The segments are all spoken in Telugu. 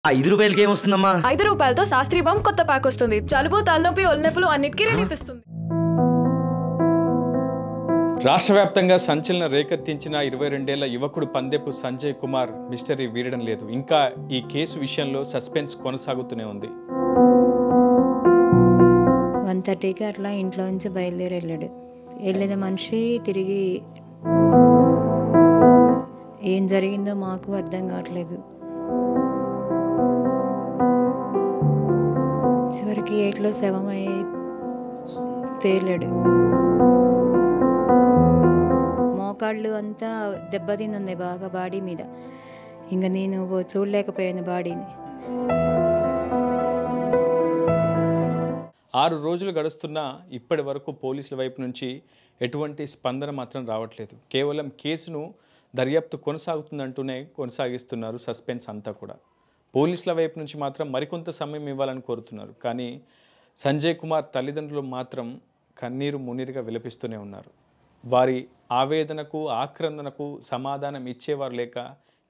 ఆ ₹5కి ఏమొస్తుందమ్మా? ₹5తో శాస్త్రీ బామ్ కొత్త ప్యాక్ వస్తుంది. జలుబు, తలనొప్పి, ఒళ్ళనొప్పులు అన్నిటికీ రిలీఫ్ ఇస్తుంది. రాష్ట్ర వ్యాప్తంగా సంచలన రేకెత్తించిన 22 ఏళ్ల యువకుడు పందెపు సంజయ్ కుమార్ మిస్టరీ వీడడం లేదు. ఇంకా ఈ కేసు విషయంలో సస్పెన్స్ కొనసాగుతూనే ఉంది. 1:30కి అట్లా ఇంట్లో నుంచి బయలుదేరి వెళ్ళిన మనిషి తిరిగి ఏం జరిగిందో మాకు అర్థం కావట్లేదు. చివరికి 8లో శవమై తేలాడు. మోకాళ్ళు అంతా దెబ్బతింది బాగా బాడీ మీద. ఇంకా నేను చూడలేకపోయాను బాడీని. 6 రోజులు గడుస్తున్నా ఇప్పటి వరకు పోలీసుల వైపు నుంచి ఎటువంటి స్పందన మాత్రం రావట్లేదు. కేవలం కేసును దర్యాప్తు కొనసాగుతుందంటూనే కొనసాగిస్తున్నారు సస్పెన్స్ అంతా కూడా. పోలీసుల వైపు నుంచి మాత్రం మరికొంత సమయం ఇవ్వాలని కోరుతున్నారు. కానీ సంజయ్ కుమార్ తల్లిదండ్రులు మాత్రం కన్నీరు మున్నీరుగా విలపిస్తూనే ఉన్నారు. వారి ఆవేదనకు ఆక్రందనకు సమాధానం ఇచ్చేవారు లేక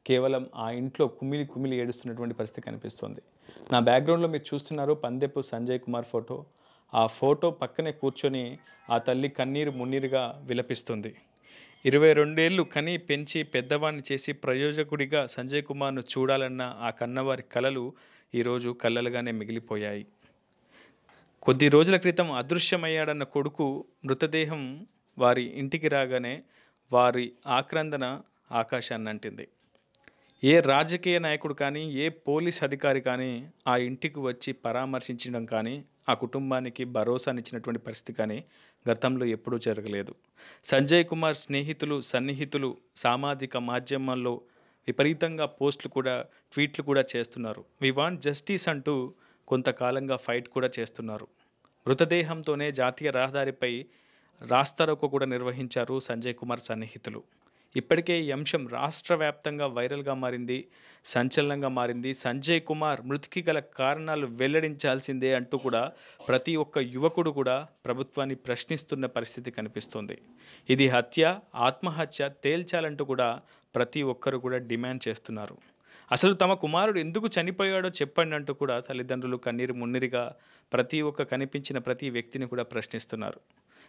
కేవలం ఆ ఇంట్లో కుమిలి ఏడుస్తున్నటువంటి పరిస్థితి కనిపిస్తోంది. నా బ్యాక్గ్రౌండ్లో మీరు చూస్తున్నారు పందెపు సంజయ్ కుమార్ ఫోటో. ఆ ఫోటో పక్కనే కూర్చొని ఆ తల్లి కన్నీరు మున్నీరుగా విలపిస్తుంది. 22 ఏళ్ళు కని పెంచి పెద్దవాడిని చేసి ప్రయోజకుడిగా సంజయ్ కుమార్ను చూడాలన్న ఆ కన్నవారి కలలు ఈరోజు కళ్ళలుగానే మిగిలిపోయాయి. కొద్ది రోజుల క్రితం అదృశ్యమయ్యాడన్న కొడుకు మృతదేహం వారి ఇంటికి రాగానే వారి ఆక్రందన ఆకాశాన్ని అంటింది. ఏ రాజకీయ నాయకుడు కానీ ఏ పోలీస్ అధికారి కానీ ఆ ఇంటికి వచ్చి పరామర్శించడం కానీ ఆ కుటుంబానికి భరోసానిచ్చినటువంటి పరిస్థితి కానీ గతంలో ఎప్పుడూ జరగలేదు. సంజయ్ కుమార్ స్నేహితులు సన్నిహితులు సామాజిక మాధ్యమాల్లో విపరీతంగా ట్వీట్లు కూడా చేస్తున్నారు. వి వాంట్ జస్టిస్ అంటూ కొంతకాలంగా ఫైట్ కూడా చేస్తున్నారు. మృతదేహంతోనే జాతీయ రహదారిపై రాస్తారోకో కూడా నిర్వహించారు సంజయ్ కుమార్ సన్నిహితులు. ఇప్పటికే ఈ అంశం రాష్ట్ర వ్యాప్తంగా వైరల్గా మారింది, సంచలనంగా మారింది. సంజయ్ కుమార్ మృతికి గల కారణాలు వెల్లడించాల్సిందే అంటూ కూడా ప్రతి ఒక్క యువకుడు కూడా ప్రభుత్వాన్ని ప్రశ్నిస్తున్న పరిస్థితి కనిపిస్తుంది. ఇది హత్య, ఆత్మహత్య తేల్చాలంటూ కూడా ప్రతి ఒక్కరు కూడా డిమాండ్ చేస్తున్నారు. అసలు తమ కుమారుడు ఎందుకు చనిపోయాడో చెప్పండి అంటూ కూడా తల్లిదండ్రులు కన్నీరు మున్నీరుగా కనిపించిన ప్రతి వ్యక్తిని కూడా ప్రశ్నిస్తున్నారు.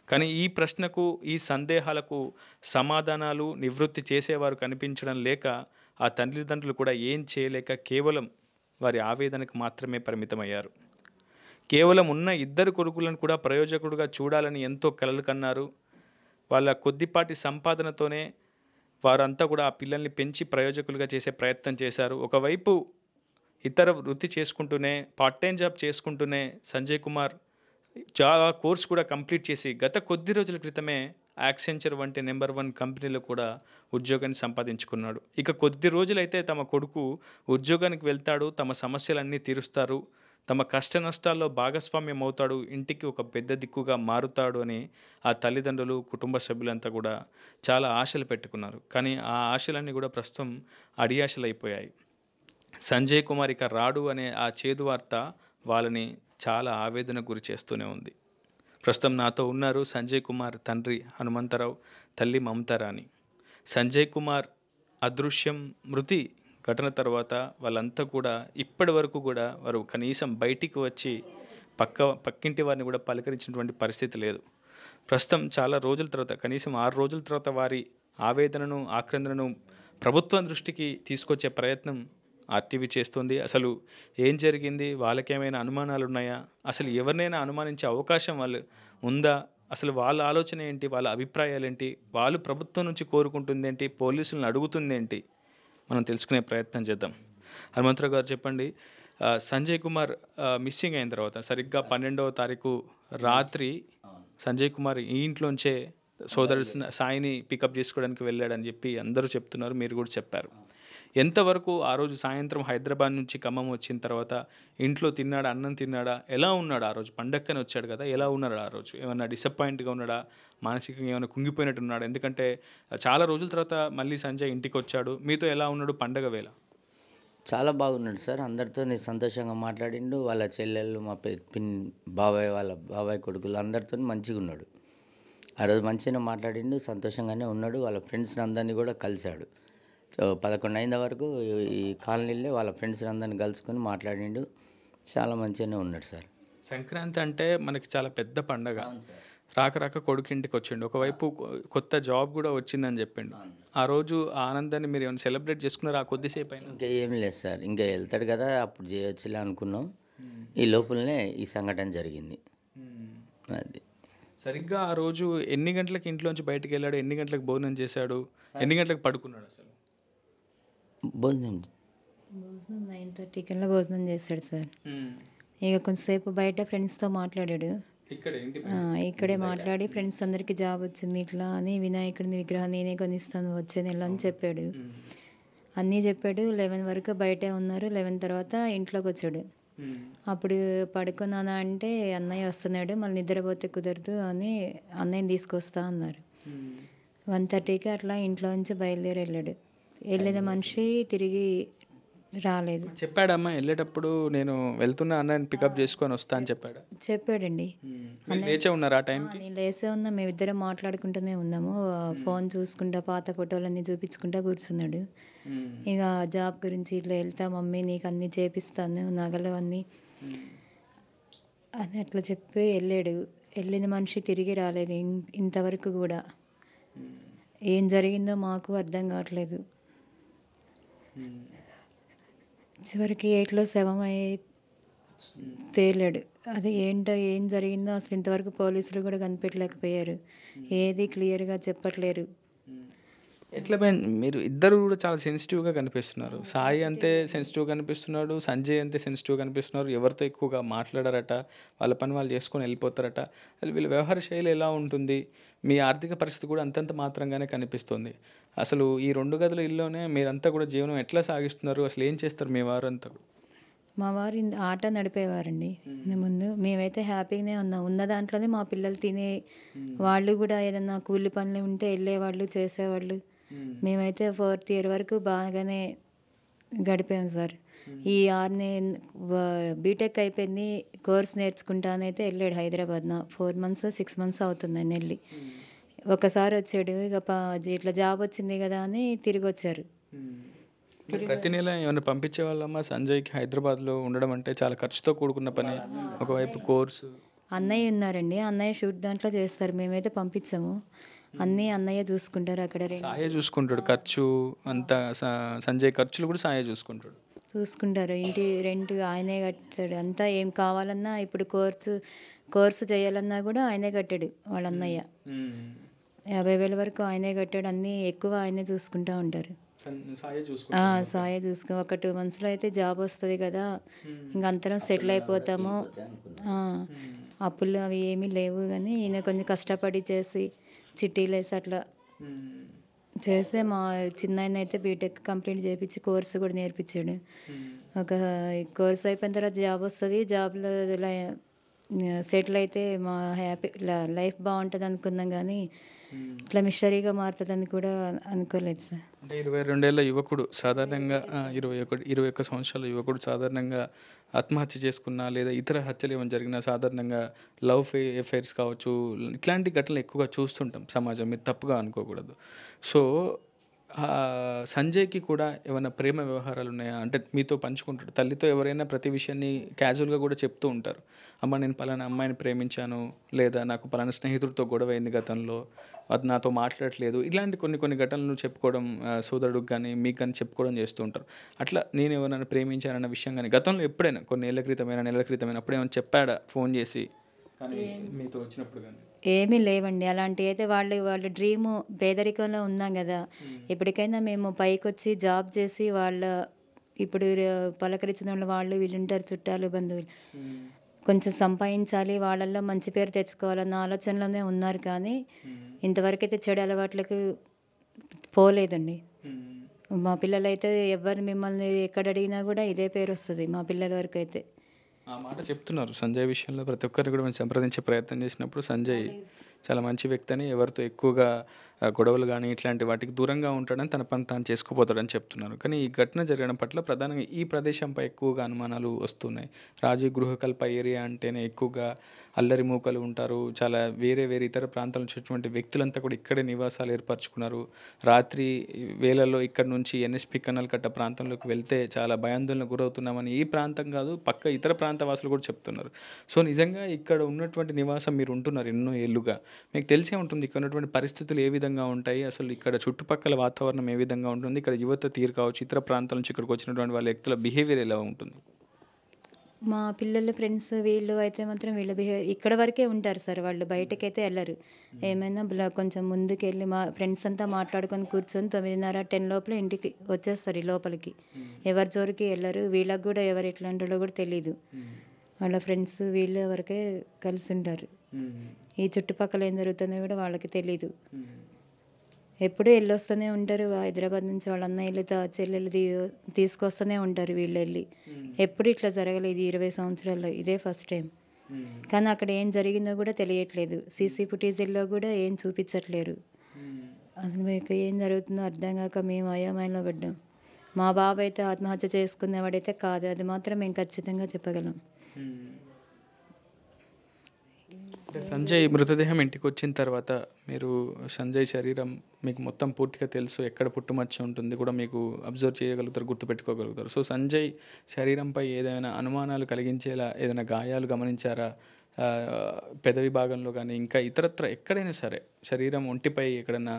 కానీ ఈ ప్రశ్నకు ఈ సందేహాలకు సమాధానాలు నివృత్తి చేసేవారు కనిపించడం లేక ఆ తల్లిదండ్రులు కూడా ఏం చేయలేక కేవలం వారి ఆవేదనకు మాత్రమే పరిమితమయ్యారు. కేవలం ఉన్న 2 కొడుకులను కూడా ప్రయోజకుడుగా చూడాలని ఎంతో కలలు కన్నారు. వాళ్ళ కొద్దిపాటి సంపాదనతోనే వారంతా కూడా ఆ పిల్లల్ని పెంచి ప్రయోజకులుగా చేసే ప్రయత్నం చేశారు. ఒకవైపు ఇతర వృత్తి చేసుకుంటూనే పార్ట్ టైం జాబ్ చేసుకుంటూనే సంజయ్ కుమార్ జావా కోర్స్ కూడా కంప్లీట్ చేసి గత కొద్ది రోజుల క్రితమే యాక్సెంచర్ వంటి నెంబర్ 1 కంపెనీలో కూడా ఉద్యోగాన్ని సంపాదించుకున్నాడు. ఇక కొద్ది రోజులైతే తమ కొడుకు ఉద్యోగానికి వెళ్తాడు, తమ సమస్యలన్నీ తీరుస్తారు, తమ కష్ట నష్టాల్లో భాగస్వామ్యం అవుతాడు, ఇంటికి ఒక పెద్ద దిక్కుగా మారుతాడు అని ఆ తల్లిదండ్రులు కుటుంబ సభ్యులంతా కూడా చాలా ఆశలు పెట్టుకున్నారు. కానీ ఆ ఆశలన్నీ కూడా ప్రస్తుతం అడియాశలైపోయాయి. సంజయ్ కుమార్ ఇక రాడు అనే ఆ చేదు వార్త వాళ్ళని చాలా ఆవేదన గురి చేస్తూనే ఉంది. ప్రస్తుతం నాతో ఉన్నారు సంజయ్ కుమార్ తండ్రి హనుమంతరావు, తల్లి మమతారాణి. సంజయ్ కుమార్ మృతి ఘటన తర్వాత వాళ్ళంతా కూడా ఇప్పటి వరకు కూడా వారు కనీసం బయటికి వచ్చి పక్కింటి వారిని కూడా పలకరించినటువంటి పరిస్థితి లేదు. ప్రస్తుతం చాలా రోజుల తర్వాత, కనీసం 6 రోజుల తర్వాత వారి ఆవేదనను ఆక్రందనను ప్రభుత్వం దృష్టికి తీసుకొచ్చే ప్రయత్నం ఆర్టీవీ చేస్తుంది. అసలు ఏం జరిగింది, వాళ్ళకేమైనా అనుమానాలు ఉన్నాయా, అసలు ఎవరినైనా అనుమానించే అవకాశం వాళ్ళు ఉందా, అసలు వాళ్ళ ఆలోచన ఏంటి, వాళ్ళ అభిప్రాయాలు ఏంటి, వాళ్ళు ప్రభుత్వం నుంచి కోరుకుంటుంది ఏంటి, పోలీసులను అడుగుతుంది ఏంటి, మనం తెలుసుకునే ప్రయత్నం చేద్దాం. హనుమంతరావు గారు చెప్పండి, సంజయ్ కుమార్ మిస్సింగ్ అయిన తర్వాత సరిగ్గా 12వ తారీఖు రాత్రి సంజయ్ కుమార్ ఈ ఇంట్లోంచే సోదరుడు సాయిని పికప్ చేసుకోవడానికి వెళ్ళాడని చెప్పి అందరూ చెప్తున్నారు, మీరు కూడా చెప్పారు. ఎంతవరకు ఆ రోజు సాయంత్రం హైదరాబాద్ నుంచి ఖమ్మం వచ్చిన తర్వాత ఇంట్లో తిన్నాడా, అన్నం తిన్నాడా, ఎలా ఉన్నాడు? ఆ రోజు పండక్కని వచ్చాడు కదా, ఎలా ఉన్నాడు ఆ రోజు? ఏమన్నా డిసప్పాయింట్గా ఉన్నాడా, మానసికంగా ఏమైనా కుంగిపోయినట్టు ఉన్నాడా? ఎందుకంటే చాలా రోజుల తర్వాత మళ్ళీ సంజయ్ ఇంటికి వచ్చాడు, మీతో ఎలా ఉన్నాడు పండగ వేళ? చాలా బాగున్నాడు సార్, అందరితో సంతోషంగా మాట్లాడిండు. వాళ్ళ చెల్లెళ్ళు, మా వాళ్ళ బాబాయ్ కొడుకులు అందరితో మంచిగా ఉన్నాడు. ఆ రోజు మంచిగా మాట్లాడిండు, సంతోషంగానే ఉన్నాడు. వాళ్ళ ఫ్రెండ్స్ని అందరినీ కూడా కలిశాడు. సో 11 అయిన వరకు ఈ కాలనీలో వాళ్ళ ఫ్రెండ్స్ అందరిని కలుసుకొని మాట్లాడిండు. చాలా మంచిగానే ఉన్నాడు సార్. సంక్రాంతి అంటే మనకి చాలా పెద్ద పండగ. రాక రాక కొడుకింటికి వచ్చిండు, ఒకవైపు కొత్త జాబ్ కూడా వచ్చిందని చెప్పిండు. ఆ రోజు ఆ ఆనందాన్ని మీరు ఏమైనా సెలబ్రేట్ చేసుకున్నారు ఆ కొద్దిసేపు అయినా? ఇంకా ఏం లేదు సార్, ఇంకా వెళ్తాడు కదా అప్పుడు చేయొచ్చులే అనుకున్నాం. ఈ లోపలనే ఈ సంఘటన జరిగింది. అది సరిగ్గా ఆ రోజు ఎన్ని గంటలకు ఇంట్లోంచి బయటకు వెళ్ళాడు, ఎన్ని గంటలకు భోజనం చేశాడు, ఎన్ని గంటలకు పడుకున్నాడు అసలు? భోజనం 9:30 కల్లా భోజనం చేశాడు సార్. ఇక కొంతసేపు బయట ఫ్రెండ్స్తో మాట్లాడాడు. ఇక్కడే మాట్లాడి ఫ్రెండ్స్ అందరికీ జాబ్ వచ్చింది ఇట్లా అని, వినాయకుడిని విగ్రహం నేనే కొనిస్తాను వచ్చే నెల అని చెప్పాడు. అన్నీ చెప్పాడు. 11 వరకు బయటే ఉన్నారు. 11 తర్వాత ఇంట్లోకి వచ్చాడు. అప్పుడు పడుకున్నానా అంటే అన్నయ్య వస్తున్నాడు, మళ్ళీ నిద్రపోతే కుదరదు అని అన్నయ్యని తీసుకొస్తా అన్నారు. 1:30కి అట్లా ఇంట్లో నుంచి బయలుదేరి వెళ్ళాడు. వెళ్ళిన మనిషి తిరిగి రాలేదు. చెప్పాడమ్మా వెళ్ళేటప్పుడు నేను వెళ్తున్నా అన్నయ్యని పికప్ చేసుకొని వస్తా అని చెప్పాడండి. లేచే ఉన్నారు ఆ టైంకి? నేను లేసే ఉన్నా, మేమిద్దరం మాట్లాడుకుంటూనే ఉన్నాము. ఫోన్ చూసుకుంటా పాత ఫోటోలన్నీ చూపించుకుంటా కూర్చున్నాడు. ఇక జాబ్ గురించి ఇట్లా వెళ్తా మమ్మీ నీకు అన్నీ చేపిస్తాను నగలు అన్నీ అని అట్లా చెప్పి వెళ్ళాడు. వెళ్ళిన మనిషి తిరిగి రాలేదు ఇంతవరకు కూడా. ఏం జరిగిందో మాకు అర్థం కావట్లేదు. చివరికి 8లో శవమై తేలాడు. అది ఏంటో ఏం జరిగిందో అసలు ఇంతవరకు పోలీసులు కూడా కనిపెట్టలేకపోయారు. ఏది క్లియర్గా చెప్పట్లేరు. ఎట్లా మీరు ఇద్దరు కూడా చాలా సెన్సిటివ్గా కనిపిస్తున్నారు. సాయి అంతే సెన్సిటివ్గా కనిపిస్తున్నాడు, సంజయ్ అంతే సెన్సిటివ్గా కనిపిస్తున్నారు. ఎవరితో ఎక్కువగా మాట్లాడారట, వాళ్ళ పని వాళ్ళు చేసుకొని వెళ్ళిపోతారట. అసలు వీళ్ళ వ్యవహార శైలి ఎలా ఉంటుంది? మీ ఆర్థిక పరిస్థితి కూడా అంతంత మాత్రంగానే కనిపిస్తుంది. అసలు ఈ 2 గదుల ఇల్లులోనే మీరంతా కూడా జీవనం ఎట్లా సాగిస్తున్నారు? అసలు ఏం చేస్తారు మీ వారంతా? మా వారు ఆటో నడిపేవారండి ముందు. మేమైతే హ్యాపీగానే ఉన్నాం. ఉన్న దాంట్లోనే మా పిల్లలు తినే వాళ్ళు కూడా ఏదన్నా కూలి పనులు ఉంటే వెళ్ళేవాళ్ళు, చేసేవాళ్ళు. మేమైతే 4th ఇయర్ వరకు బాగానే గడిపాము సార్. ఈ 6 బీటెక్ అయిపోయింది, కోర్స్ నేర్చుకుంటానైతే వెళ్ళాడు హైదరాబాద్. 4 months 6 months అవుతుంది ఆయన వెళ్ళి. ఒకసారి వచ్చాడు, ఇక ఇట్లా జాబ్ వచ్చింది కదా అని తిరిగి వచ్చారు. ప్రతి నెల ఏమైనా పంపించే వాళ్ళమ్మా సంజయ్కి? హైదరాబాద్లో ఉండడం అంటే చాలా ఖర్చుతో కూడుకున్న పని, ఒకవైపు కోర్సు. అన్నయ్య ఉన్నారండి, అన్నయ్య షూట్ దాంట్లో చేస్తారు. మేమైతే పంపించాము, అన్నీ అన్నయ్య చూసుకుంటారు అక్కడ. సాయే చూసుకుంటాడు ఖర్చు అంతా, సంజయ్ ఖర్చులు కూడా సాయే చూసుకుంటారు. ఇంటి రెంట్ ఆయనే కట్టాడు అంతా. ఏం కావాలన్నా ఇప్పుడు కోర్సు చేయాలన్నా కూడా ఆయనే కట్టాడు వాళ్ళ అన్నయ్య. 50,000 వరకు ఆయనే కట్టాడు. అన్నీ ఎక్కువ ఆయనే చూసుకుంటూ ఉంటారు. సాయే చూసుకో. ఒక 2 monthsలో అయితే జాబ్ వస్తుంది కదా, ఇంక అందరం సెటిల్ అయిపోతాము. అప్పులు అవి ఏమీ లేవు, కానీ ఈయన కొంచెం కష్టపడి చేసి చిట్టీలు వేసి అట్లా చేస్తే మా చిన్న ఆయన అయితే బీటెక్ కంప్లీట్ చేయించి కోర్సు కూడా నేర్పించాడు. ఒక కోర్స్ అయిపోయిన తర్వాత జాబ్ వస్తుంది, జాబ్లో సెటిల్ అయితే మా హ్యాపీ లైఫ్ బాగుంటుంది అనుకున్నాం, కానీ ఇట్లా మిస్టరీగా మారుతుందని కూడా అనుకోలేదు సార్. అంటే 22 ఏళ్ళ యువకుడు సాధారణంగా 21 సంవత్సరాల యువకుడు సాధారణంగా ఆత్మహత్య చేసుకున్నా లేదా ఇతర హత్యలు ఏమైనా జరిగినా సాధారణంగా లవ్ అఫైర్స్ కావచ్చు, ఇట్లాంటి ఘటనలు ఎక్కువగా చూస్తుంటాం సమాజం. మీరు తప్పుగా అనుకోకూడదు. సో సంజయ్కి కూడా ఏమైనా ప్రేమ వ్యవహారాలు ఉన్నాయా? అంటే మీతో పంచుకుంటాడు, తల్లితో ఎవరైనా ప్రతి విషయాన్ని క్యాజువల్గా కూడా చెప్తూ ఉంటారు. అమ్మ నేను పలానా అమ్మాయిని ప్రేమించాను, లేదా నాకు పలానా స్నేహితుడితో గొడవ అయింది గతంలో, అది నాతో మాట్లాడట్లేదు, ఇలాంటి కొన్ని ఘటనలు చెప్పుకోవడం సోదరుడికి కానీ మీకు కానీ చెప్పుకోవడం చేస్తూ ఉంటారు. అట్లా నేను ఎవరైనా ప్రేమించానన్న విషయం కానీ గతంలో ఎప్పుడైనా కొన్ని నెలల క్రితమైన అప్పుడేమైనా చెప్పాడా ఫోన్ చేసి కానీ మీతో వచ్చినప్పుడు? కానీ ఏమీ లేవండి అలాంటివి. అయితే వాళ్ళ డ్రీము పేదరికంలో ఉన్నాం కదా, ఎప్పటికైనా మేము పైకి వచ్చి జాబ్ చేసి వాళ్ళ ఇప్పుడు పలకరించిన వాళ్ళు వీళ్ళు ఉంటారు, చుట్టాలు బంధువులు, కొంచెం సంపాదించాలి, వాళ్ళల్లో మంచి పేరు తెచ్చుకోవాలన్న ఆలోచనలోనే ఉన్నారు. కానీ ఇంతవరకు అయితే చెడు అలవాట్లకు పోలేదండి. మా పిల్లలైతే ఎవరు మిమ్మల్ని ఎక్కడ అడిగినా కూడా ఇదే పేరు వస్తుంది మా పిల్లల వరకు అయితే. ఆ మాట చెప్తున్నారు సంజయ్ విషయంలో. ప్రతి ఒక్కరు కూడా మేము సంప్రదించే ప్రయత్నం చేసినప్పుడు సంజయ్ చాలా మంచి వ్యక్తి అని, ఎవరితో ఎక్కువగా గొడవలు కానీ ఇట్లాంటి వాటికి దూరంగా ఉంటాడని తన పని తాను చేసుకుపోతాడని చెప్తున్నారు. కానీ ఈ ఘటన జరగడం పట్ల ప్రధానంగా ఈ ప్రదేశంపై ఎక్కువగా అనుమానాలు వస్తున్నాయి. రాజీవ్ గృహకల్ప ఏరియా అంటేనే ఎక్కువగా అల్లరి మూకలు ఉంటారు. చాలా వేరే వేరే ఇతర ప్రాంతాల నుంచి వచ్చినటువంటి వ్యక్తులంతా కూడా ఇక్కడే నివాసాలు ఏర్పరచుకున్నారు. రాత్రి వేళల్లో ఇక్కడ నుంచి ఎన్ఎస్పి కన్నల్కట్ట ప్రాంతంలోకి వెళ్తే చాలా భయాందోళన గురవుతున్నామని ఈ ప్రాంతం కాదు పక్క ఇతర ప్రాంత వాసులు కూడా చెప్తున్నారు. సో నిజంగా ఇక్కడ ఉన్నటువంటి నివాసం మీరు ఉంటున్నారు ఎన్నో ఏళ్ళుగా, మీకు తెలిసే ఉంటుంది ఇక్కడ ఉన్నటువంటి పరిస్థితులు ఏ విధంగా ఉంటాయి, అసలు ఇక్కడ చుట్టుపక్కల వాతావరణం ఏ విధంగా ఉంటుంది, ఇక్కడ యువత తీరు కావచ్చు, ఇతర ప్రాంతాల నుంచి ఇక్కడికి వచ్చినటువంటి వాళ్ళ వ్యక్తుల బిహేవియర్ ఎలా ఉంటుంది? మా పిల్లలు ఫ్రెండ్స్ వీళ్ళు అయితే మాత్రం వీళ్ళ బిహేవియర్ ఇక్కడ వరకే ఉంటారు సార్. వాళ్ళు బయటకైతే వెళ్ళరు. ఏమైనా కొంచెం ముందుకు వెళ్ళి మా ఫ్రెండ్స్ అంతా మాట్లాడుకొని కూర్చొని 9:30 10 లోపల ఇంటికి వచ్చేస్తారు ఈ లోపలికి. ఎవరి జోరికి వెళ్ళరు. వీళ్ళకి కూడా ఎవరు ఎట్లాంటి వాళ్ళో కూడా తెలీదు. వాళ్ళ ఫ్రెండ్స్ వీళ్ళు వరకే కలిసి ఉంటారు. ఈ చుట్టుపక్కల ఏం జరుగుతుందో కూడా వాళ్ళకి తెలీదు. ఎప్పుడూ వెళ్ళొస్తూనే ఉంటారు. హైదరాబాద్ నుంచి వాళ్ళ అన్నయ్యలు చెల్లెలు తీసుకొస్తూనే ఉంటారు వీళ్ళు వెళ్ళి. ఎప్పుడు ఇట్లా జరగలేదు 20 సంవత్సరాల్లో, ఇదే ఫస్ట్ టైం. కానీ అక్కడ ఏం జరిగిందో కూడా తెలియట్లేదు. సీసీ ఫుటేజీల్లో కూడా ఏం చూపించట్లేరు. అసలు మీకు ఏం జరుగుతుందో అర్థం కాక మేము అయోమయంలో పడ్డాం. మా బాబు అయితే ఆత్మహత్య చేసుకునేవాడైతే కాదు, అది మాత్రం మేము ఖచ్చితంగా చెప్పగలం. అంటే సంజయ్ మృతదేహం ఇంటికి వచ్చిన తర్వాత మీరు సంజయ్ శరీరం మీకు మొత్తం పూర్తిగా తెలుసు, ఎక్కడ పుట్టుమచ్చ ఉంటుంది కూడా మీకు అబ్జర్వ్ చేయగలుగుతారు, గుర్తుపెట్టుకోగలుగుతారు. సో సంజయ్ శరీరంపై ఏదైనా అనుమానాలు కలిగించేలా ఏదైనా గాయాలు గమనించారా? పెదవి భాగంలో కానీ ఇంకా ఇతరత్ర ఎక్కడైనా సరే శరీరం ఒంటిపై ఎక్కడైనా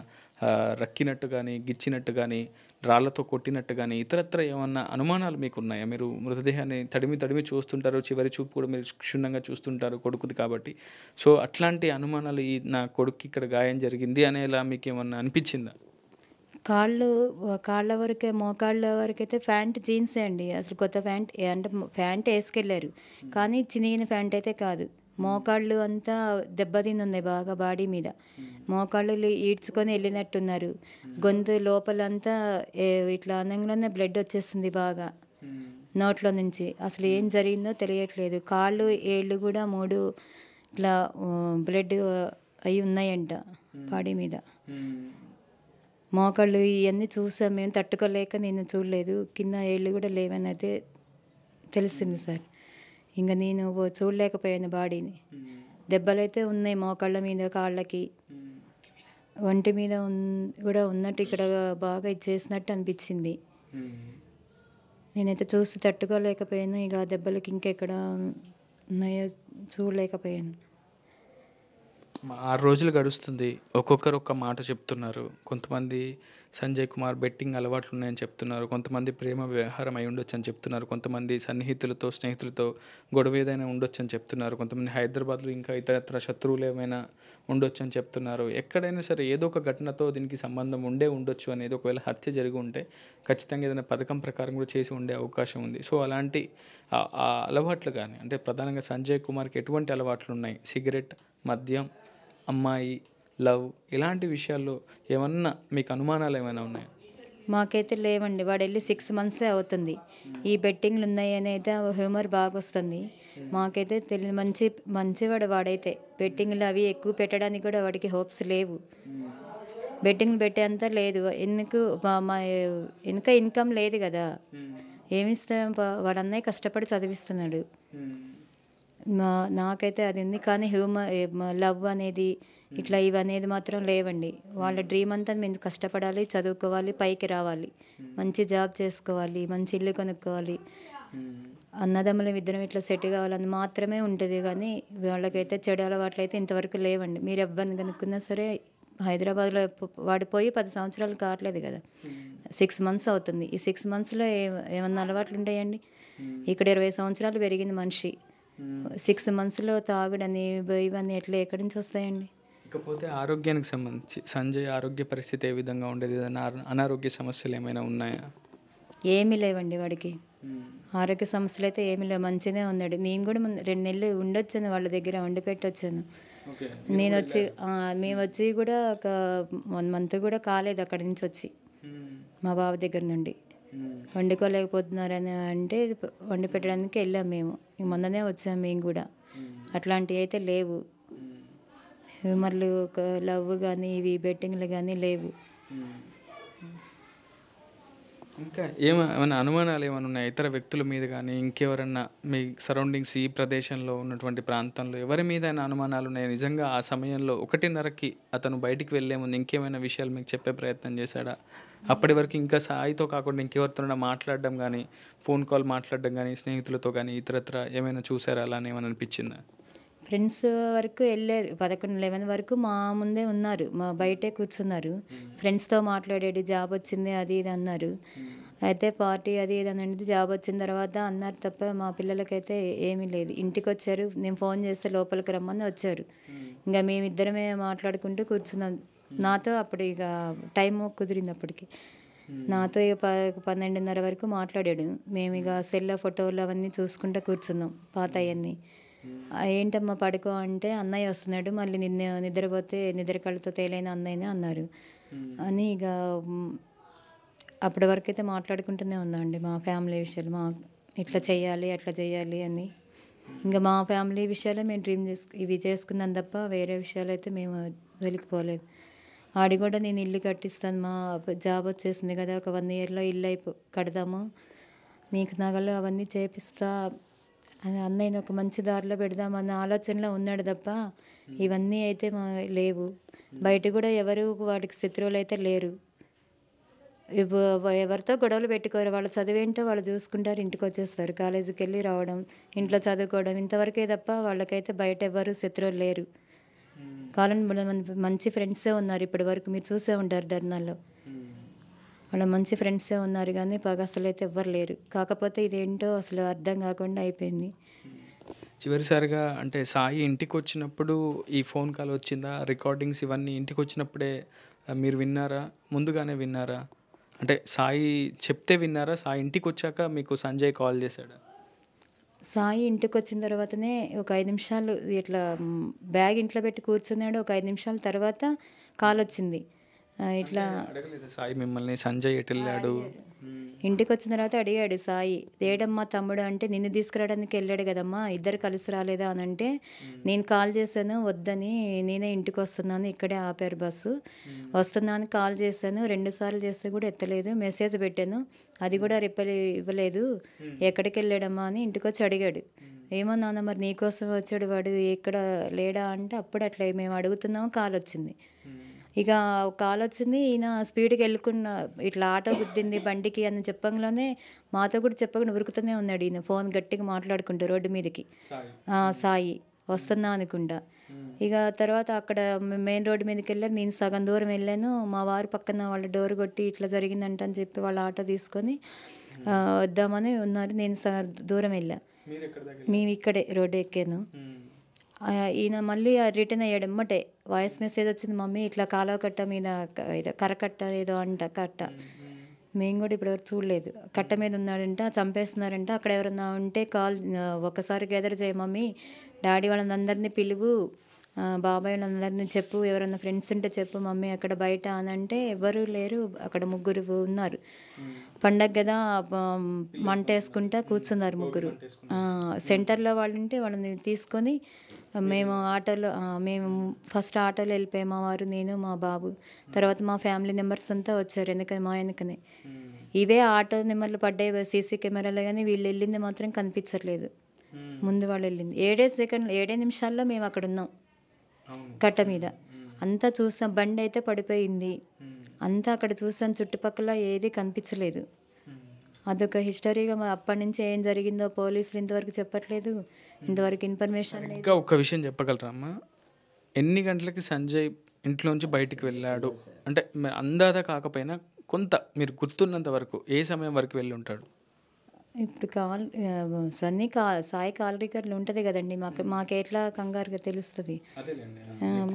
రక్కినట్టు కానీ గిచ్చినట్టు కానీ రాళ్లతో కొట్టినట్టు కానీ ఇతరత్ర ఏమన్నా అనుమానాలు మీకు ఉన్నాయా? మీరు మృతదేహాన్ని తడిమి చూస్తుంటారు, చివరి చూపు కూడా మీరు క్షుణ్ణంగా చూస్తుంటారు కొడుకుది కాబట్టి. సో అట్లాంటి అనుమానాలు ఈ నా కొడుకు ఇక్కడ గాయం జరిగింది అనేలా మీకు ఏమన్నా అనిపించిందా? కాళ్ళ వరకే మోకాళ్ళ వరకైతే ప్యాంట్ జీన్సే అండి. అసలు కొత్త ప్యాంట్ అంటే ప్యాంట్ వేసుకెళ్ళారు, కానీ చినిగిన ప్యాంట్ అయితే కాదు. మోకాళ్ళు అంతా దెబ్బతిని ఉన్నాయి బాగా బాడీ మీద. మోకాళ్ళు ఈడ్చుకొని వెళ్ళినట్టున్నారు. గొంతు లోపలంతా ఇట్లా అనంగానే బ్లడ్ వచ్చేస్తుంది బాగా నోట్లో నుంచి. అసలు ఏం జరిగిందో తెలియట్లేదు. కాళ్ళు ఏళ్ళు కూడా 3 ఇట్లా బ్లడ్ అవి ఉన్నాయంట బాడీ మీద. మోకాళ్ళు ఇవన్నీ చూసాం మేము, తట్టుకోలేక నేను చూడలేదు. కింద ఏళ్ళు కూడా లేవని అయితే తెలిసింది సార్. ఇంకా నేను చూడలేకపోయాను బాడీని. దెబ్బలైతే ఉన్నాయి మోకాళ్ళ మీద, కాళ్ళకి, ఒంటి మీద కూడా ఉన్నట్టు ఇక్కడ బాగా ఇచ్చేసినట్టు అనిపించింది. నేనైతే చూసి తట్టుకోలేకపోయాను. ఇక దెబ్బలకి ఇంకెక్కడ ఉన్నాయో చూడలేకపోయాను. 6 రోజులు గడుస్తుంది, ఒక్కొక్కరు ఒక్క మాట చెప్తున్నారు. కొంతమంది సంజయ్ కుమార్ బెట్టింగ్ అలవాట్లు ఉన్నాయని చెప్తున్నారు, కొంతమంది ప్రేమ వ్యవహారం అయి ఉండొచ్చు అని చెప్తున్నారు, కొంతమంది సన్నిహితులతో స్నేహితులతో గొడవ ఏదైనా ఉండొచ్చు అని చెప్తున్నారు, కొంతమంది హైదరాబాద్లో ఇంకా ఇతరత్ర శత్రువులు ఏమైనా ఉండొచ్చు అని చెప్తున్నారు. ఎక్కడైనా సరే ఏదో ఒక ఘటనతో దీనికి సంబంధం ఉండొచ్చు అనేది, ఒకవేళ హత్య జరిగి ఉంటే ఖచ్చితంగా ఏదైనా పథకం ప్రకారం కూడా చేసి ఉండే అవకాశం ఉంది. సో అలాంటి ఆ అలవాట్లు కానీ, అంటే ప్రధానంగా సంజయ్ కుమార్కి ఎటువంటి అలవాట్లు ఉన్నాయి? సిగరెట్, మద్యం, అమ్మాయి, లవ్, ఇలాంటి విషయాల్లో ఏమన్నా మీకు అనుమానాలు ఏమైనా ఉన్నాయా? మాకైతే లేవండి. వాడు వెళ్ళి 6 months అవుతుంది. ఈ బెట్టింగ్లు ఉన్నాయని అయితే హ్యూమర్ బాగా వస్తుంది. మాకైతే తెలియదు. మంచివాడు వాడైతే. బెట్టింగ్లు అవి ఎక్కువ పెట్టడానికి కూడా వాడికి హోప్స్ లేవు. బెట్టింగ్లు పెట్టేంత లేదు. ఇంకా ఇన్కమ్ లేదు కదా, ఏమిస్తాం? వాడు అన్నయ్య కష్టపడి చదివిస్తున్నాడు. నాకైతే అది ఉంది, కానీ లవ్ అనేది ఇట్లా ఇవనేది మాత్రం లేవండి. వాళ్ళ డ్రీమ్ అంతా మేము కష్టపడాలి, చదువుకోవాలి, పైకి రావాలి, మంచి జాబ్ చేసుకోవాలి, మంచి ఇల్లు కొనుక్కోవాలి, అన్నదమ్ముల ఇద్దరం ఇట్లా సెట్ కావాలని మాత్రమే ఉంటుంది. కానీ వాళ్ళకైతే చెడు అలవాట్లు అయితే ఇంతవరకు లేవండి. మీరు ఎవరిని కనుక్కున్నా సరే, హైదరాబాద్లో వాడిపోయి 10 సంవత్సరాలు కావట్లేదు కదా, 6 months అవుతుంది. ఈ 6 monthsలో ఏమన్నా అలవాట్లు ఉంటాయండి? ఇక్కడ 20 సంవత్సరాలు పెరిగిన మనిషి 6 monthsలో తాగుడని ఇవన్నీ ఎక్కడి నుంచి వస్తాయండి? ఇకపోతే ఆరోగ్యానికి సంబంధించి సంజయ్ ఆరోగ్య పరిస్థితి ఏ విధంగా ఉండేది? ఏదైనా అనారోగ్య సమస్యలు ఏమైనా ఉన్నాయా? ఏమీ లేవండి వాడికి. ఆరోగ్య సమస్యలు అయితే ఏమీ లేవు, మంచిగానే ఉన్నాడు. నేను కూడా 2 నెలలు ఉండొచ్చాను వాళ్ళ దగ్గర, వండి పెట్టొచ్చాను. మేము వచ్చి కూడా ఒక 1 month కూడా కాలేదు అక్కడి నుంచి వచ్చి, మా బావ దగ్గర నుండి. వండుకోలేకపోతున్నారని అంటే వండి పెట్టడానికి వెళ్ళాం మేము. మొన్ననే వచ్చాము మేము కూడా. అట్లాంటివి అయితే లేవు. మళ్ళీ ఒక లవ్ కానీ ఇవి బెట్టింగ్లు కానీ లేవు. ఇంకా ఏమైనా అనుమానాలు ఏమైనా ఉన్నాయి ఇతర వ్యక్తుల మీద కానీ ఇంకెవరన్నా మీ సరౌండింగ్స్ ఈ ప్రదేశంలో ఉన్నటువంటి ప్రాంతంలో ఎవరి మీద అనుమానాలు ఉన్నాయి? నిజంగా ఆ సమయంలో 1:30కి అతను బయటికి వెళ్ళే ముందు ఇంకేమైనా విషయాలు మీకు చెప్పే ప్రయత్నం చేశాడా? అప్పటి వరకు ఇంకా సాయితో కాకుండా ఇంకెవరితోనైనా మాట్లాడడం కానీ, ఫోన్ కాల్ మాట్లాడడం కానీ, స్నేహితులతో కానీ ఇతరత్ర ఏమైనా చూసారా? అలానే ఏమైనా అనిపించిందా? ఫ్రెండ్స్ వరకు వెళ్ళారు. 11, 11 వరకు మా ముందే ఉన్నారు, మా బయటే కూర్చున్నారు. ఫ్రెండ్స్తో మాట్లాడాడు, జాబ్ వచ్చింది అది ఇది అన్నారు. అయితే పార్టీ అది ఇది అని అనేది జాబ్ వచ్చిన తర్వాత అన్నారు తప్ప మా పిల్లలకైతే ఏమీ లేదు. ఇంటికి వచ్చారు, నేను ఫోన్ చేస్తే లోపలికి రమ్మని వచ్చారు. ఇంకా మేమిద్దరమే మాట్లాడుకుంటూ కూర్చున్నాం. నాతో అప్పుడు ఇక టైం కుదిరింది. అప్పటికి నాతో ఇక 12:30 వరకు మాట్లాడాడు. మేము ఇక సెల్లో ఫోటోలు అవన్నీ చూసుకుంటూ కూర్చున్నాం, పాత అవన్నీ. ఏంటమ్మా పడుకో అంటే అన్నయ్య వస్తున్నాడు, మళ్ళీ నిద్రపోతే నిద్ర కళ్ళతో తేలైన అన్నయ్యనే అన్నారు అని ఇక అప్పటి వరకు అయితే మాట్లాడుకుంటూనే ఉందండి మా ఫ్యామిలీ విషయాలు. ఇట్లా చేయాలి అట్లా చేయాలి అని ఇంకా మా ఫ్యామిలీ విషయాలే మేము ఇవి చేసుకున్నాం తప్ప వేరే విషయాలు అయితే మేము వెలికిపోలేదు. ఆడి కూడా నేను ఇల్లు కట్టిస్తాను, మా జాబ్ వచ్చేసింది కదా, ఒక 1 ఇయర్లో ఇల్లు కడదాము, నీకు నగలు అవన్నీ చేపిస్తా అని అన్నయ్యని ఒక మంచి దారిలో పెడదామన్న ఆలోచనలో ఉన్నాడు తప్ప ఇవన్నీ అయితే లేవు. బయట కూడా ఎవరు వాడికి శత్రువులు అయితే లేరు. ఎవరితో గొడవలు పెట్టుకోరు, వాళ్ళ చదివేంటో వాళ్ళు చూసుకుంటారు, ఇంటికి వచ్చేస్తారు, కాలేజీకి వెళ్ళి రావడం, ఇంట్లో చదువుకోవడం, ఇంతవరకే తప్ప వాళ్ళకైతే బయట ఎవరు శత్రువులు లేరు. కావాలని మంచి ఫ్రెండ్సే ఉన్నారు ఇప్పటి వరకు, మీరు చూసే ఉంటారు ధర్నాల్లో. వాళ్ళ మంచి ఫ్రెండ్సే ఉన్నారు కానీ పగ అసలు అయితే ఎవ్వరు లేరు. కాకపోతే ఇదేంటో అసలు అర్థం కాకుండా అయిపోయింది. చివరిసారిగా అంటే సాయి ఇంటికి వచ్చినప్పుడు ఈ ఫోన్ కాల్ వచ్చిందా? రికార్డింగ్స్ ఇవన్నీ ఇంటికి వచ్చినప్పుడే మీరు విన్నారా? ముందుగానే విన్నారా? అంటే సాయి చెప్తే విన్నారా? సాయి ఇంటికి వచ్చాక మీకు సంజయ్ కాల్ చేశాడా? సాయి ఇంటికి వచ్చిన తర్వాతనే ఒక 5 నిమిషాలు ఇట్లా బ్యాగ్ ఇంట్లో పెట్టి కూర్చున్నాడు. ఒక 5 నిమిషాల తర్వాత కాల్ వచ్చింది. ఇట్లా అడగలేదు సాయి మిమ్మల్ని సంజయ్ ఎటు వెళ్ళాడు? ఇంటికి వచ్చిన తర్వాత అడిగాడు సాయి, ఏడమ్మా తమ్ముడు అంటే, నిన్ను తీసుకురావడానికి వెళ్ళాడు కదమ్మా, ఇద్దరు కలిసి రాలేదా అని అంటే, నేను కాల్ చేశాను వద్దని, నేనే ఇంటికి వస్తున్నాను, ఇక్కడే ఆపారు బస్సు, వస్తున్నాను కాల్ చేశాను, 2 సార్లు చేస్తే కూడా ఎత్తలేదు, మెసేజ్ పెట్టాను అది కూడా రిప్లై ఇవ్వలేదు, ఎక్కడికి వెళ్ళాడమ్మా అని ఇంటికి వచ్చి అడిగాడు. ఏమో నాన్న మరి నీకోసం వచ్చాడు వాడు, ఎక్కడ లేడా అంటే, అప్పుడు అట్లా మేము అడుగుతున్నాము కాల్ వచ్చింది. ఇక కాల్ వచ్చింది, ఈయన స్పీడ్కి వెళ్ళుకున్న ఇట్లా ఆటో గుద్దింది బండికి అని చెప్పంగానే మాతో కూడా చెప్పకుండా ఉరుకుతూనే ఉన్నాడు ఈయన, ఫోన్ గట్టిగా మాట్లాడుకుంటూ రోడ్డు మీదకి. సాయి వస్తున్నా అనుకుంటా. ఇక తర్వాత అక్కడ మెయిన్ రోడ్డు మీదకి వెళ్ళారు, నేను సగం దూరం వెళ్ళాను, మా వారు పక్కన వాళ్ళ డోర్ కొట్టి ఇట్లా జరిగిందంట అని చెప్పి వాళ్ళ ఆటో తీసుకొని వద్దామని ఉన్నారు. నేను సగం దూరం వెళ్ళా, మేము ఇక్కడే రోడ్డు ఎక్కాను. ఈయన మళ్ళీ రిటర్న్ అయ్యాడు. ఎమ్మటే వాయిస్ మెసేజ్ వచ్చింది, మమ్మీ ఇట్లా కాలువ కట్ట మీద కరకట్ట ఏదో అంట కట్ట, మేము కూడా ఇప్పటివరకు చూడలేదు, కట్ట మీద ఉన్నాడంట, చంపేస్తున్నారంట, అక్కడ ఎవరన్నా ఉంటే కాల్ ఒకసారి గెదర్ చేయ మమ్మీ, డాడీ వాళ్ళని అందరినీ పిలువు, బాబాయ్ వాళ్ళందరినీ చెప్పు, ఎవరన్నా ఫ్రెండ్స్ ఉంటే చెప్పు మమ్మీ అక్కడ బయట అని అంటే, ఎవరు లేరు, అక్కడ 3 ఉన్నారు. పండగ కదా మంట వేసుకుంటా కూర్చున్నారు 3. సెంటర్లో వాళ్ళు ఉంటే వాళ్ళని తీసుకొని మేము ఆటోలో, మేము ఫస్ట్ ఆటోలో వెళ్ళిపోయాం, మా వారు, నేను, మా బాబు, తర్వాత మా ఫ్యామిలీ మెంబర్స్ అంతా వచ్చారు మా వెనకనే. ఇవే ఆటో నెంబర్లు పడ్డాయి సీసీ కెమెరాలో, కానీ వీళ్ళు వెళ్ళింది మాత్రం కనిపించట్లేదు. ముందు వాళ్ళు వెళ్ళింది 7 నిమిషాల్లో మేము అక్కడ ఉన్నాం కట్ట మీద. అంతా చూసాం, బండి అయితే పడిపోయింది, అంతా అక్కడ చూసాం, చుట్టుపక్కల ఏది కనిపించలేదు. అదొక హిస్టరీగా అప్పటి నుంచి ఏం జరిగిందో పోలీసులు ఇంతవరకు చెప్పట్లేదు, ఇంతవరకు ఇన్ఫర్మేషన్ లేదు. ఇంకా ఒక్క విషయం చెప్పగలరా అమ్మా, ఎన్ని గంటలకి సంజయ్ ఇంట్లోంచి బయటికి వెళ్ళాడు అంటే అందాదా కాకపోయినా కొంత మీరు గుర్తున్నంత వరకు ఏ సమయం వరకు వెళ్ళి ఉంటాడు? ఇప్పుడు సాయి కాల్ రికార్డులు ఉంటుంది కదండి, మాకు ఎట్లా కంగారుగా తెలుస్తుంది?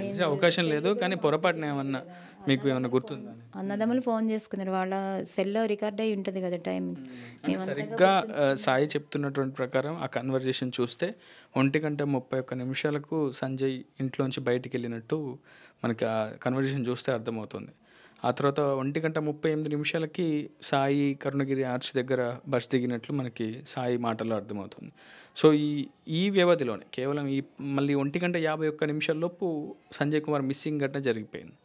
తెలిసే అవకాశం లేదు, కానీ పొరపాటున ఏమన్నా మీకు ఏమన్నా గుర్తుందా? అన్నదమ్ములు ఫోన్ చేసుకున్నారు, వాళ్ళ సెల్లో రికార్డ్ అయి ఉంటుంది కదా టైమింగ్స్. సరిగ్గా సాయి చెప్తున్నటువంటి ప్రకారం ఆ కన్వర్జేషన్ చూస్తే 1:31 సంజయ్ ఇంట్లోంచి బయటికి వెళ్ళినట్టు మనకి ఆ కన్వర్జేషన్ చూస్తే అర్థమవుతుంది. ఆ తర్వాత 1:38 సాయి కరుణగిరి ఆర్చ్ దగ్గర బస్ దిగినట్లు మనకి సాయి మాటల్లో అర్థమవుతుంది. సో ఈ వ్యవధిలోనే కేవలం మళ్ళీ 1:51 లోపు సంజయ్ కుమార్ మిస్సింగ్ ఘటన జరిగిపోయింది.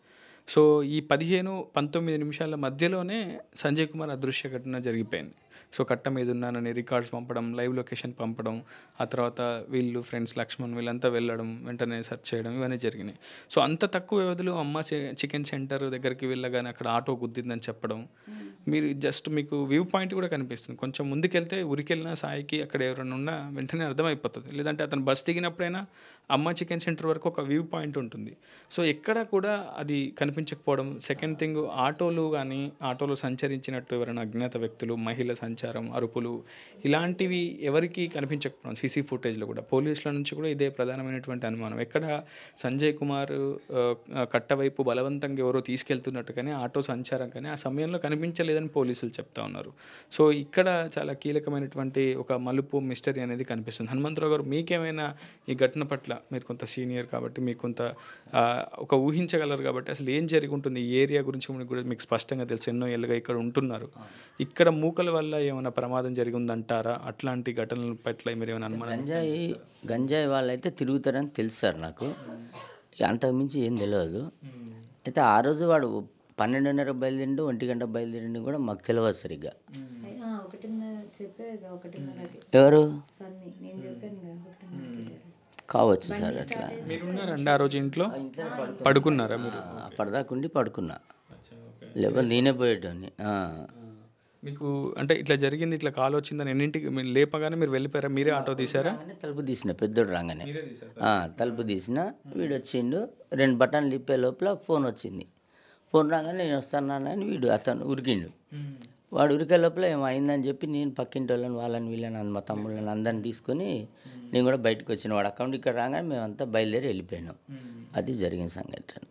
సో ఈ 15-19 నిమిషాల మధ్యలోనే సంజయ్ కుమార్ అదృశ్య ఘటన జరిగిపోయింది. సో కట్ట మీద ఉన్నానని రికార్డ్స్ పంపడం, లైవ్ లొకేషన్ పంపడం, ఆ తర్వాత వీళ్ళు ఫ్రెండ్స్ లక్ష్మణ్ వీళ్ళంతా వెళ్ళడం, వెంటనే సెర్చ్ చేయడం, ఇవన్నీ జరిగినాయి. సో అంత తక్కువ వ్యవధిలో అమ్మ చికెన్ సెంటర్ దగ్గరికి వెళ్ళగానే అక్కడ ఆటో గుద్దిందని చెప్పడం, మీరు జస్ట్ మీకు వ్యూ పాయింట్ కూడా కనిపిస్తుంది. కొంచెం ముందుకెళ్తే ఉరికెళ్ళిన సాయికి అక్కడ ఎవరైనా ఉన్నా వెంటనే అర్థమైపోతుంది. లేదంటే అతను బస్ దిగినప్పుడైనా అమ్మ చికెన్ సెంటర్ వరకు ఒక వ్యూ పాయింట్ ఉంటుంది. సో ఎక్కడ కూడా అది కనిపించకపోవడం. సెకండ్ థింగ్, ఆటోలో సంచరించినట్టు ఎవరైనా అజ్ఞాత వ్యక్తులు, మహిళ సంచారం, అరుపులు, ఇలాంటివి ఎవరికి కనిపించకపోవడం సీసీ ఫుటేజ్లో కూడా. పోలీసుల నుంచి కూడా ఇదే ప్రధానమైనటువంటి అనుమానం. ఎక్కడ సంజయ్ కుమార్ కట్ట వైపు బలవంతంగా ఎవరో తీసుకెళ్తున్నట్టు కానీ ఆటో సంచారం కానీ ఆ సమయంలో కనిపించలేదని పోలీసులు చెప్తా ఉన్నారు. సో ఇక్కడ చాలా కీలకమైనటువంటి ఒక మలుపు, మిస్టరీ అనేది కనిపిస్తుంది. హనుమంతరావు గారు, మీకేమైనా ఈ ఘటన పట్ల, మీరు కొంత సీనియర్ కాబట్టి మీకు కొంత ఒక ఊహించగలరు కాబట్టి అసలు ఏం జరిగి ఉంటుంది ఈ ఏరియా గురించి కూడా మీకు స్పష్టంగా తెలుసు, ఎన్నో ఏళ్ళుగా ఇక్కడ ఉంటున్నారు. ఇక్కడ మూకల వల్ల ఏమైనా ప్రమాదం జరిగి ఉందంటారా? అట్లాంటి ఘటనల పట్ల మీరు ఏమైనా అనుమానం? గంజాయి వాళ్ళైతే తిరుగుతారని తెలుసు సార్ నాకు, అంతకుమించి ఏం తెలియదు. అయితే ఆ రోజు వాడు 12:30 బయలుదేరిండు, 1 గంట బయలుదేరిండు కూడా మాకు తెలియదు సరిగ్గా. ఎవరు కావచ్చు సార్ అట్లా. మీరున్నారండి ఆ రోజు ఇంట్లో? పడుకున్నారా మీరు? పడదాకుండి పడుకున్నా, లేకపోతే నేనే పోయేటోని. మీకు అంటే ఇట్లా జరిగింది, ఇట్లా కాల్ వచ్చిందని ఎన్నింటికి లేపగానే మీరు వెళ్ళిపోయారా? మీరే ఆటో తీసారా? తలుపు తీసిన, పెద్దోడు రాగానే తలుపు తీసిన, వీడు వచ్చిండు. 2 బటన్లు ఇప్పే లోపల ఫోన్ వచ్చింది. ఫోన్ రాగానే నేను వస్తానని వీడు అతను ఉరికిండు. వాడు ఉరికే లోపల ఏమైందని చెప్పి నేను పక్కింటి వాళ్ళని వీళ్ళని మా తమ్ముళ్ళని అందరిని తీసుకొని నేను కూడా బయటకు వచ్చిన. వాడు అకౌంట్ ఇక్కడ రాగానే మేమంతా బయలుదేరి వెళ్ళిపోయినాం. అది జరిగిన సంఘటన.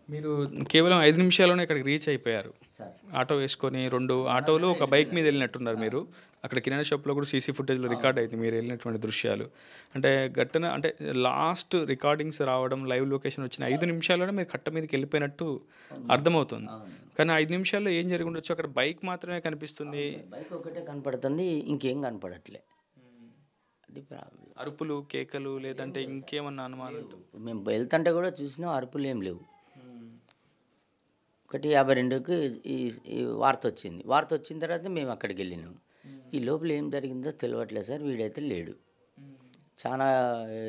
మీరు కేవలం 5 నిమిషాల్లోనే ఇక్కడికి రీచ్ అయిపోయారు. ఆటో వేసుకొని 2 ఆటోలు ఒక బైక్ మీద వెళ్ళినట్టున్నారు మీరు. అక్కడ కిరాణా షాప్లో కూడా సీసీ ఫుటేజ్లో రికార్డ్ అయింది మీరు వెళ్ళినటువంటి దృశ్యాలు. అంటే ఘటన అంటే లాస్ట్ రికార్డింగ్స్ రావడం, లైవ్ లొకేషన్ వచ్చిన 5 నిమిషాల్లోనే మీరు కట్ట మీదకి వెళ్ళిపోయినట్టు అర్థమవుతుంది. కానీ 5 నిమిషాల్లో ఏం జరిగి ఉండొచ్చు? అక్కడ బైక్ మాత్రమే కనిపిస్తుంది, బైక్ ఒకటే కనపడుతుంది, ఇంకేం కనపడట్లే. అది ప్రాబ్లం. అరుపులు, కేకలు, లేదంటే ఇంకేమన్నా అనుమానం? మేము వెళ్తుంటే కూడా చూసినా అరుపులు ఏం లేవు. 1:52కి ఈ వార్త వచ్చింది. వార్త వచ్చిన తర్వాత మేము అక్కడికి వెళ్ళినాం. ఈ లోపల ఏం జరిగిందో తెలియట్లేదు సార్. వీడైతే లేడు. చాలా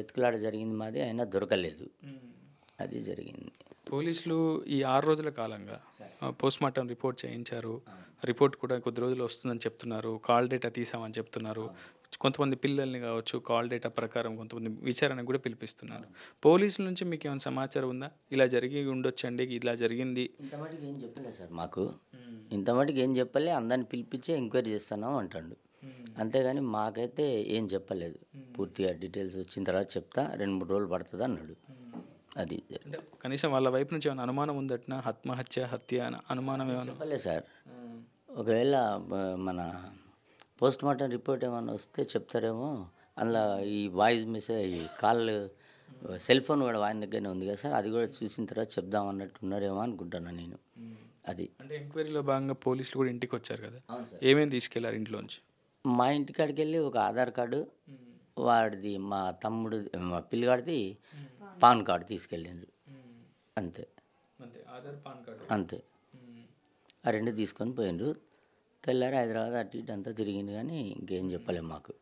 ఎత్తుకులాట జరిగింది మాది, అయినా దొరకలేదు. అది జరిగింది. పోలీసులు ఈ 6 రోజుల కాలంగా పోస్ట్మార్టం రిపోర్ట్ చేయించారు. రిపోర్ట్ కూడా కొద్ది రోజులు వస్తుందని చెప్తున్నారు. కాల్ డేటా తీసామని చెప్తున్నారు. కొంతమంది పిల్లల్ని కావచ్చు కాల్ డేటా ప్రకారం కొంతమంది విచారణకు కూడా పిలిపిస్తున్నారు. పోలీసుల నుంచి మీకు ఏమైనా సమాచారం ఉందా? ఇలా జరిగి ఉండొచ్చండి, ఇలా జరిగింది? ఇంతమటికి ఏం చెప్పలేదు సార్ మాకు. ఇంతమటికి ఏం చెప్పలే. అందరిని పిలిపించి ఎంక్వైరీ చేస్తున్నాం అంటాడు. అంతేగాని మాకైతే ఏం చెప్పలేదు. పూర్తిగా డీటెయిల్స్ వచ్చిన తర్వాత చెప్తా, 2-3 రోజులు పడుతుంది అన్నాడు. అది కనీసం వాళ్ళ వైపు నుంచి ఏమైనా అనుమానం ఉందట్నా? హత్య అనుమానం ఏమైనా చెప్పలేదు సార్. ఒకవేళ మన పోస్ట్మార్టం రిపోర్ట్ ఏమైనా వస్తే చెప్తారేమో. అందులో ఈ voice message, call, cell phone కూడా ఆయన దగ్గరనే ఉంది కదా సార్, అది కూడా చూసిన తర్వాత చెప్దాం అన్నట్టు ఉన్నారేమో అనుకుంటున్నాను నేను. అది అంటే ఎంక్వైరీలో భాగంగా పోలీసులు కూడా ఇంటికి వచ్చారు కదా, ఏమేమి తీసుకెళ్లారు ఇంట్లోంచి? మా ఇంటికాడికి వెళ్ళి ఒక ఆధార్ కార్డు, వాడిది మా తమ్ముడు మా పిల్లగాడిది పాన్ కార్డు తీసుకెళ్ళిండ్రు. అంతే అంతే. ఆ 2 తీసుకొని పోయిండ్రు. తెల్లారి హైదరాబాద్ అటు ఇటు అంతా తిరిగింది, కానీ ఇంకేం చెప్పలేము మాకు.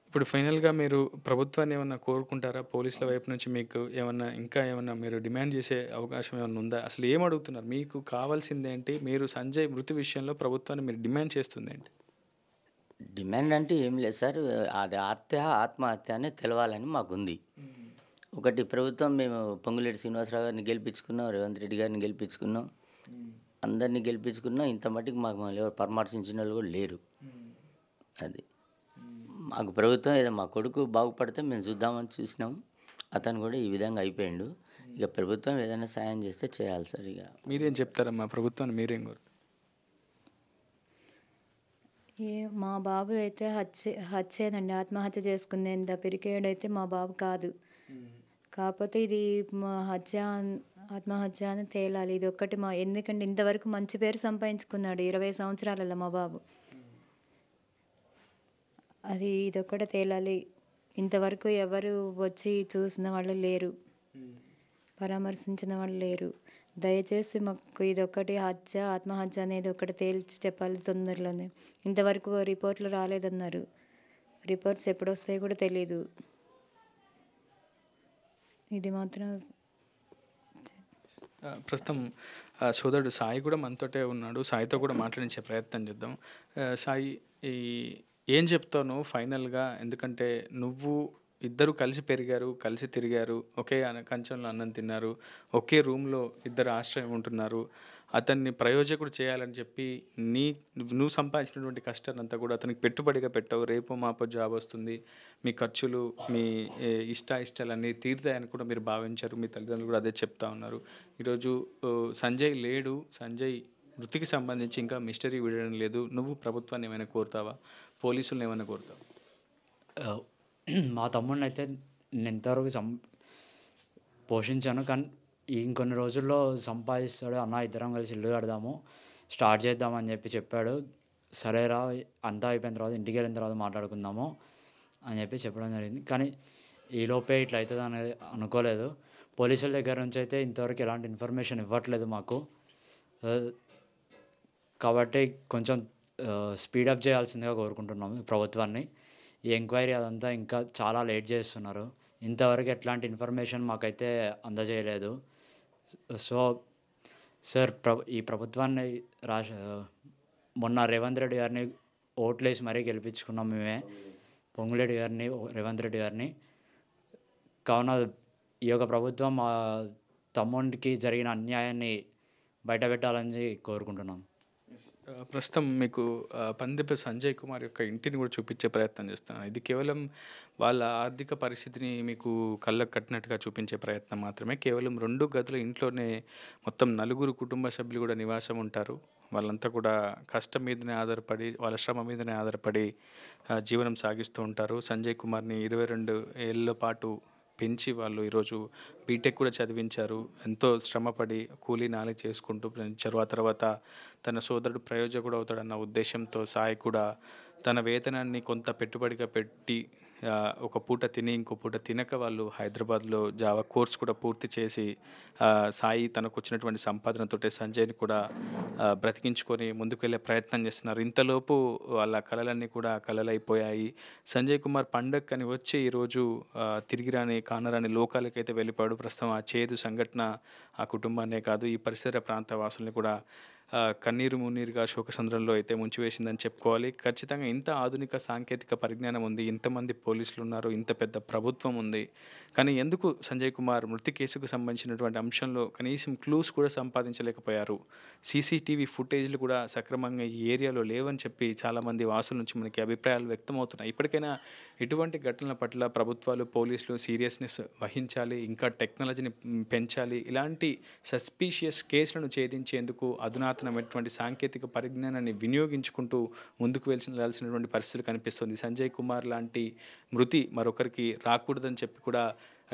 ఇప్పుడు ఫైనల్గా మీరు ప్రభుత్వాన్ని ఏమన్నా కోరుకుంటారా? పోలీసుల వైపు నుంచి మీకు ఏమన్నా ఇంకా ఏమన్నా మీరు డిమాండ్ చేసే అవకాశం ఏమన్నా ఉందా? అసలు ఏం అడుగుతున్నారు? మీకు కావాల్సిందేంటి? మీరు సంజయ్ మృతి విషయంలో ప్రభుత్వాన్ని మీరు డిమాండ్ చేస్తుంది ఏంటి? డిమాండ్ అంటే ఏం లేదు సార్. అది ఆత్మహత్య అనే తెలవాలని మాకుంది. ఒకటి, ప్రభుత్వం మేము పొంగులేటి శ్రీనివాసరావు గారిని గెలిపించుకున్నాం, రేవంత్ రెడ్డి గారిని గెలిపించుకున్నాం, అందరినీ గెలిపించుకున్నాం. ఇంత మటుకు మాకు ఎవరు పరామర్శించిన వాళ్ళు కూడా లేరు. అది మాకు ప్రభుత్వం ఏదో మా కొడుకు బాగుపడితే మేము చూద్దామని చూసినాం. అతను కూడా ఈ విధంగా అయిపోయిండు. ఇక ప్రభుత్వం ఏదైనా సాయం చేస్తే చేయాలి సార్. ఇక మీరేం చెప్తారమ్మా ప్రభుత్వాన్ని? మీరేం కోరు? మా బాబు అయితే హత్యేనండి, ఆత్మహత్య చేసుకునేంత పిరికేడైతే మా బాబు కాదు. కాకపోతే ఇది మా ఆత్మహత్య అని తేలాలి. ఇది ఒక్కటి ఎందుకంటే ఇంతవరకు మంచి పేరు సంపాదించుకున్నాడు 20 సంవత్సరాలలో మా బాబు. ఇదొక్కటే తేలాలి. ఇంతవరకు ఎవరు వచ్చి చూసిన వాళ్ళు లేరు, పరామర్శించిన వాళ్ళు లేరు. దయచేసి మాకు ఇదొక్కటి ఆత్మహత్య అనేది ఒకటి తేల్చి చెప్పాలి తొందరలోనే. ఇంతవరకు రిపోర్ట్లు రాలేదన్నారు. రిపోర్ట్స్ ఎప్పుడు వస్తాయో కూడా తెలీదు. ఇది మాత్రం ప్రస్తుతం సోదరుడు సాయి కూడా మనతోటే ఉన్నాడు. సాయితో కూడా మాట్లాడించే ప్రయత్నం చేద్దాం. సాయి, ఏం చెప్తావు నువ్వు ఫైనల్గా? ఎందుకంటే నువ్వు ఇద్దరు కలిసి పెరిగారు, కలిసి తిరిగారు, ఒకే కంచంలో అన్నం తిన్నారు, ఒకే రూమ్లో ఇద్దరు ఆశ్రయం ఉంటున్నారు. అతన్ని ప్రయోజకుడు చేయాలని చెప్పి నువ్వు సంపాదించినటువంటి కష్టాన్ని అంతా కూడా అతనికి పెట్టుబడిగా పెట్టావు. రేపు మాపో జాబ్ వస్తుంది, మీ ఖర్చులు, మీ ఇష్టాలన్నీ తీరుతాయని కూడా మీరు భావించారు. మీ తల్లిదండ్రులు కూడా అదే చెప్తా ఉన్నారు. ఈరోజు సంజయ్ లేడు. సంజయ్ మృతికి సంబంధించి ఇంకా మిస్టరీ విడడం లేదు. నువ్వు ప్రభుత్వాన్ని ఏమైనా కోరుతావా? పోలీసులను ఏమైనా కోరుతావా? మా తమ్ముడిని అయితే నేను ఇంతవరకు పోషించాను, కానీ ఇంకొన్ని రోజుల్లో సంపాదిస్తాడు అన్న, ఇద్దరం కలిసి ఇల్లు కడదాము, స్టార్ట్ చేద్దామని చెప్పాడు. సరేరా, అంతా అయిపోయిన తర్వాత ఇంటికి వెళ్ళిన తర్వాత మాట్లాడుకుందాము అని చెప్పడం జరిగింది. కానీ ఈలోపే ఇట్లా అవుతుంది అనేది అనుకోలేదు. పోలీసుల దగ్గర నుంచి అయితే ఇంతవరకు ఎలాంటి ఇన్ఫర్మేషన్ ఇవ్వట్లేదు మాకు. కాబట్టి కొంచెం స్పీడప్ చేయాల్సిందిగా కోరుకుంటున్నాము ప్రభుత్వాన్ని. ఈ ఎంక్వైరీ అదంతా ఇంకా చాలా లేట్ చేస్తున్నారు. ఇంతవరకు ఎట్లాంటి ఇన్ఫర్మేషన్ మాకైతే అందజేయలేదు. సో సార్, ఈ ప్రభుత్వాన్ని మొన్న రేవంత్ రెడ్డి గారిని ఓట్లేసి మరీ గెలిపించుకున్నాం మేమే, పొంగులేటి గారిని, రేవంత్ రెడ్డి గారిని. కావున ఈ యొక్క ప్రభుత్వం మా తమ్ముడికి జరిగిన అన్యాయాన్ని బయటపెట్టాలని కోరుకుంటున్నాం. ప్రస్తుతం మీకు పందెపు సంజయ్ కుమార్ యొక్క ఇంటిని కూడా చూపించే ప్రయత్నం చేస్తున్నాను. ఇది కేవలం వాళ్ళ ఆర్థిక పరిస్థితిని మీకు కళ్ళకు కట్టినట్టుగా చూపించే ప్రయత్నం మాత్రమే. కేవలం 2 గదుల ఇంట్లోనే మొత్తం 4 కుటుంబ సభ్యులు కూడా నివాసం ఉంటారు. వాళ్ళంతా కూడా కష్టం మీదనే ఆధారపడి, వాళ్ళ శ్రమ మీదనే ఆధారపడి జీవనం సాగిస్తూ ఉంటారు. సంజయ్ కుమార్ని 22 ఏళ్ళ పాటు పెంచి వాళ్ళు ఈరోజు బీటెక్ కూడా చదివించారు. ఎంతో శ్రమపడి కూలీ నాలి చేసుకుంటూ పెంచారు. ఆ తర్వాత తన సోదరుడు ప్రయోజకుడు అవుతాడన్న ఉద్దేశంతో సాయి కూడా తన వేతనాన్ని కొంత పెట్టుబడిగా పెట్టి ఒక పూట తిని ఇంకో పూట తినక వాళ్ళు హైదరాబాద్లో జావా కోర్స్ కూడా పూర్తి చేసి సాయి తనకు వచ్చినటువంటి సంపాదనతోటే సంజయ్ని కూడా బ్రతికించుకొని ముందుకు వెళ్ళే ప్రయత్నం చేస్తున్నారు. ఇంతలోపు వాళ్ళ కళలన్నీ కూడా కళలైపోయాయి. సంజయ్ కుమార్ పండగని వచ్చి ఈరోజు తిరిగి కానరాని లోకాలకైతే వెళ్ళిపోయాడు. ప్రస్తుతం ఆ చేదు సంఘటన ఆ కుటుంబాన్నే కాదు, ఈ పరిసర ప్రాంత వాసుల్ని కూడా కన్నీరు మున్నీరుగా శోకసంద్రంలో అయితే ముంచివేసిందని చెప్పుకోవాలి. ఖచ్చితంగా ఇంత ఆధునిక సాంకేతిక పరిజ్ఞానం ఉంది, ఇంతమంది పోలీసులు ఉన్నారు, ఇంత పెద్ద ప్రభుత్వం ఉంది, కానీ ఎందుకు సంజయ్ కుమార్ మృతి కేసుకు సంబంధించినటువంటి అంశంలో కనీసం క్లూస్ కూడా సంపాదించలేకపోయారు? సీసీటీవీ ఫుటేజ్లు కూడా సక్రమంగా ఈ ఏరియాలో లేవని చెప్పి చాలామంది వాసుల నుంచి మనకి అభిప్రాయాలు వ్యక్తమవుతున్నాయి. ఇప్పటికైనా ఇటువంటి ఘటనల పట్ల ప్రభుత్వాలు, పోలీసులు సీరియస్నెస్ వహించాలి, ఇంకా టెక్నాలజీని పెంచాలి. ఇలాంటి సస్పీషియస్ కేసులను ఛేదించేందుకు అధునాతనమైనటువంటి సాంకేతిక పరిజ్ఞానాన్ని వినియోగించుకుంటూ ముందుకు వెళ్ళాల్సినటువంటి పరిస్థితులు కనిపిస్తుంది. సంజయ్ కుమార్ లాంటి మృతి మరొకరికి రాకూడదని చెప్పి కూడా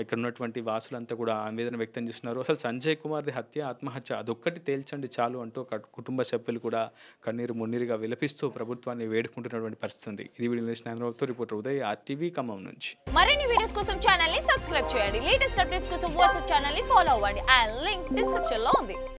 ఇక్కడ ఉన్నటువంటి వాసులంతా కూడా ఆవేదన వ్యక్తం చేస్తున్నారు. అసలు సంజయ్ కుమార్ది ఆత్మహత్య అదొక్కటి తేల్చండి చాలు అంటూ ఒక కుటుంబ సభ్యులు కూడా కన్నీరు మున్నీరుగా విలపిస్తూ ప్రభుత్వాన్ని వేడుకుంటున్నటువంటి పరిస్థితి ఉంది. ఇది video reporter Uday, RTV Khammam నుంచి. మరిన్ని వీడియోస్ కోసం ఛానల్ ని సబ్స్క్రైబ్ చేయండి. లేటెస్ట్ అప్డేట్స్ కోసం వాట్సాప్ ఛానల్ ని ఫాలో అవ్వండి. ఆ లింక్ డిస్క్రిప్షన్ లో ఉంది.